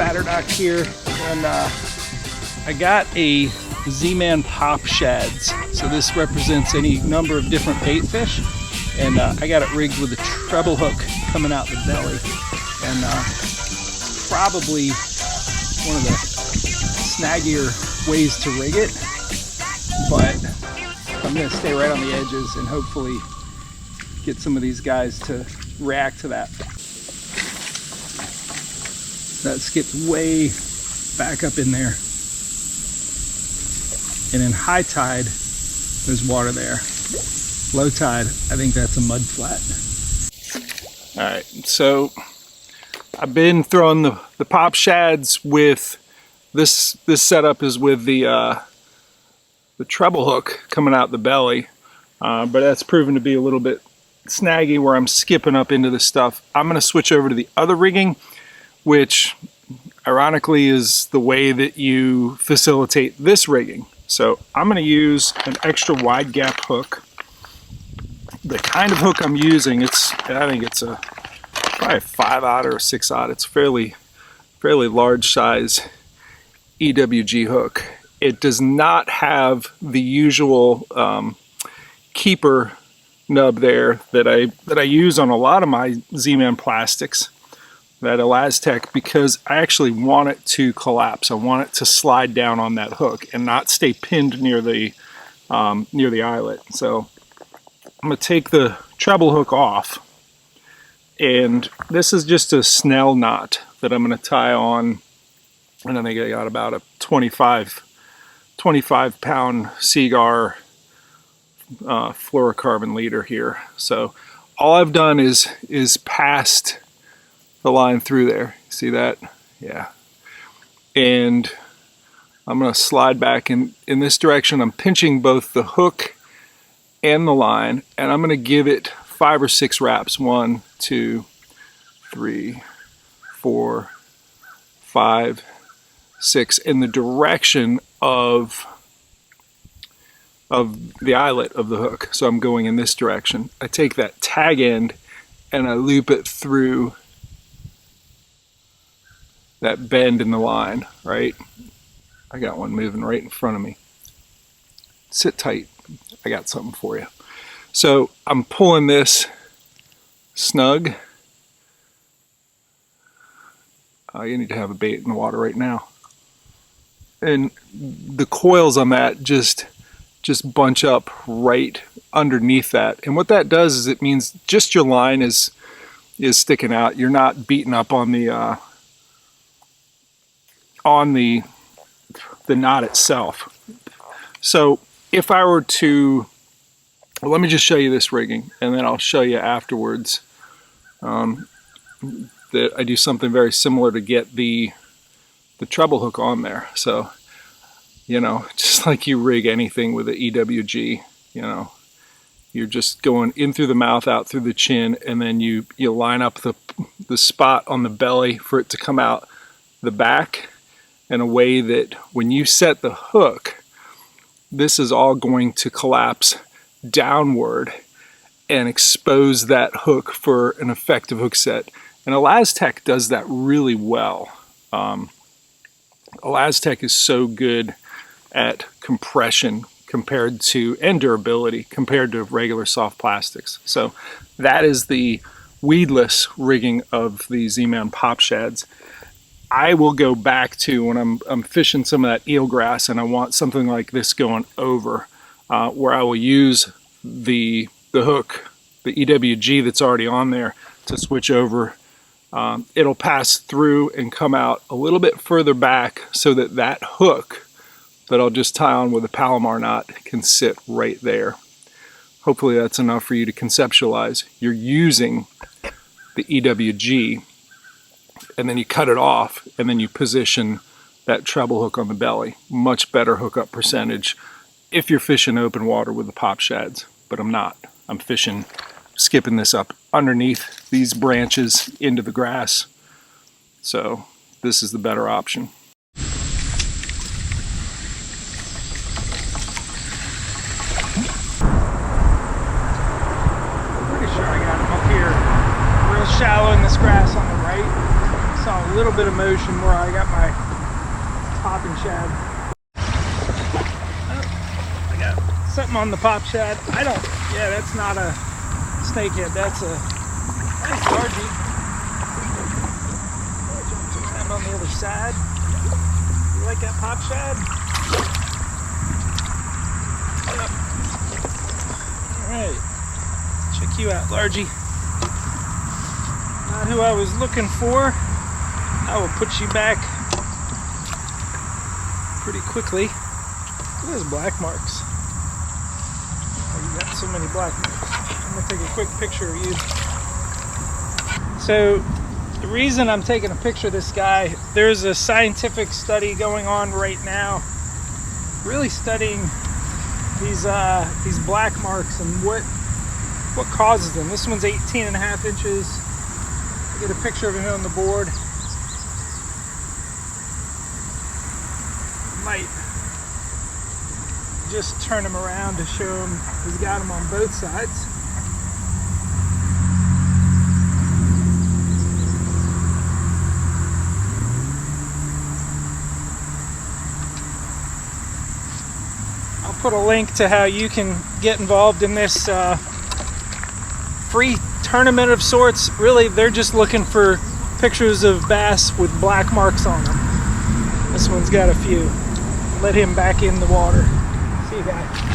ladder dock here, and I got a Z-Man POP SHADZ. So this represents any number of different bait fish, and I got it rigged with a treble hook coming out the belly, and probably one of the snaggier ways to rig it, but I'm going to stay right on the edges and hopefully get some of these guys to react to that. That skipped way back up in there. And in high tide, there's water there. Low tide, I think that's a mud flat. All right, so I've been throwing the POP SHADZ with this setup is with the treble hook coming out the belly, but that's proven to be a little bit snaggy where I'm skipping up into the stuff. I'm going to switch over to the other rigging, which ironically is the way that you facilitate this rigging. So I'm going to use an extra wide gap hook. The kind of hook I'm using, I think it's probably a 5/0 or a 6/0. It's fairly large size EWG hook. It does not have the usual keeper nub there that I use on a lot of my Z-Man plastics, that Elastec, because I actually want it to collapse. I want it to slide down on that hook and not stay pinned near the eyelet. So I'm going to take the treble hook off, and this is just a Snell knot that I'm going to tie on, and I think I got about a 25 pound Seagar fluorocarbon leader here. So all I've done is passed the line through there. See that? Yeah. And I'm going to slide back in this direction. I'm pinching both the hook and the line, and I'm going to give it 5 or 6 wraps. 1, 2, 3, 4, 5, 6 in the direction of the eyelet of the hook. So I'm going in this direction. I take that tag end and I loop it through that bend in the line, right? I got one moving right in front of me. Sit tight. I got something for you. So I'm pulling this snug. You need to have a bait in the water right now. And the coils on that just bunch up right underneath that. And what that does is it means just your line is sticking out. You're not beating up on the knot itself. So if I were to, well, let me just show you this rigging, and then I'll show you afterwards that I do something very similar to get the treble hook on there. So, you know, just like you rig anything with an EWG, you know, you're just going in through the mouth, out through the chin, and then you line up the spot on the belly for it to come out the back in a way that when you set the hook, this is all going to collapse downward and expose that hook for an effective hook set. And Elastec does that really well. Elastec is so good at compression compared to, and durability compared to regular soft plastics. So that is the weedless rigging of the Z-Man POP SHADZ. I will go back to when I'm fishing some of that eelgrass and I want something like this going over, where I will use the hook, the EWG that's already on there, to switch over. It'll pass through and come out a little bit further back so that that hook that I'll just tie on with a Palomar knot can sit right there. Hopefully that's enough for you to conceptualize. You're using the EWG, and then you cut it off, and then you position that treble hook on the belly. Much better hookup percentage if you're fishing open water with the POP SHADZ, but I'm not. I'm fishing, skipping this up underneath these branches into the grass. So this is the better option. Pretty sure I got him up here real shallow in this grass on the right. Saw a little bit of motion where I got my popping shad. Oh, I got something on the pop shad. Yeah, that's not a snakehead. That's a nice largie. Jumps around on the other side. You like that pop shad? Yep. Alright. Check you out, largie. Not who I was looking for. I will put you back pretty quickly. Look at those black marks. Oh, you got so many black marks. I'm going to take a quick picture of you. So, the reason I'm taking a picture of this guy, there's a scientific study going on right now, really studying these black marks and what causes them. This one's 18.5 inches. Get a picture of him on the board. Might just turn him around to show him he's got him on both sides. I'll put a link to how you can get involved in this free tournament of sorts. Really, they're just looking for pictures of bass with black marks on them. This one's got a few. Let him back in the water. See you guys.